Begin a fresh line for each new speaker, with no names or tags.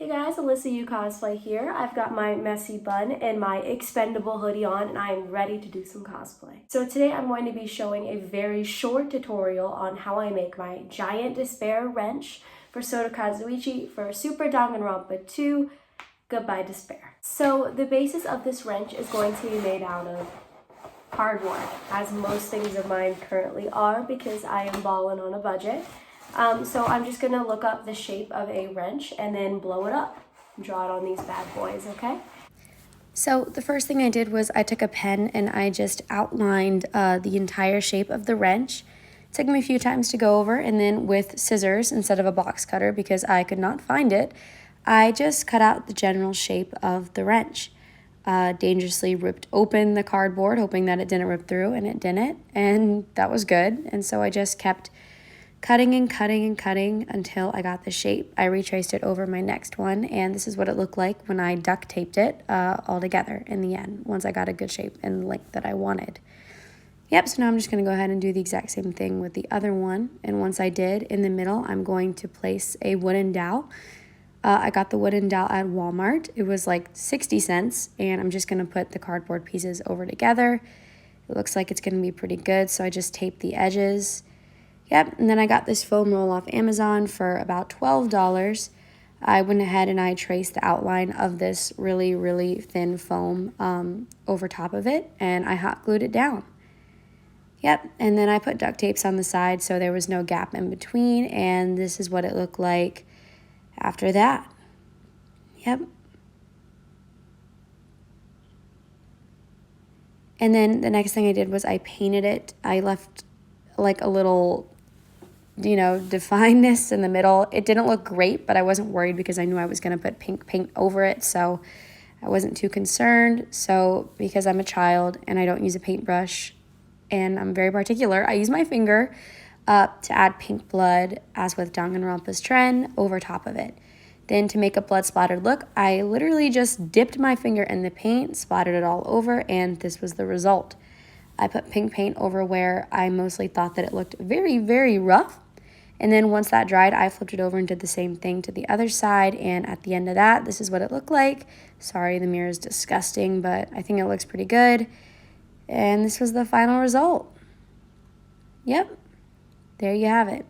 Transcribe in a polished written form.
Hey guys, Alyssa U Cosplay here. I've got my messy bun and my expendable hoodie on and I am ready to do some cosplay. So today I'm going to be showing a very short tutorial on how I make my giant despair wrench for Souda Kazuichi for Super Danganronpa 2 Goodbye Despair. So the basis of this wrench is going to be made out of cardboard, as most things of mine currently are because I am balling on a budget. So I'm just gonna look up the shape of a wrench and then blow it up. Draw it on these bad boys, okay? So the first thing I did was I took a pen and I just outlined the entire shape of the wrench. It took me a few times to go over, and then with scissors instead of a box cutter because I could not find it, I just cut out the general shape of the wrench. Dangerously ripped open the cardboard, hoping that it didn't rip through, and it didn't, and that was good. And so I just kept cutting and cutting and cutting until I got the shape. I retraced it over my next one, and this is what it looked like when I duct taped it all together in the end, once I got a good shape and the length that I wanted. Yep, so now I'm just going to go ahead and do the exact same thing with the other one, and once I did, in the middle, I'm going to place a wooden dowel. I got the wooden dowel at Walmart. It was like 60 cents, and I'm just going to put the cardboard pieces over together. It looks like it's going to be pretty good, so I just taped the edges. Yep, and then I got this foam roll off Amazon for about $12. I went ahead and I traced the outline of this really, really thin foam over top of it, and I hot glued it down. Yep, and then I put duct tapes on the side so there was no gap in between, and this is what it looked like after that. Yep. And then the next thing I did was I painted it. I left like a little, definedness in the middle. It didn't look great, but I wasn't worried because I knew I was going to put pink paint over it, so I wasn't too concerned. So because I'm a child and I don't use a paintbrush and I'm very particular, I use my finger to add pink blood, as with Danganronpa's trend, over top of it. Then to make a blood splattered look, I literally just dipped my finger in the paint, splattered it all over, and this was the result. I put pink paint over where I mostly thought that it looked very, very rough. And then once that dried, I flipped it over and did the same thing to the other side. And at the end of that, this is what it looked like. Sorry, the mirror is disgusting, but I think it looks pretty good. And this was the final result. Yep, there you have it.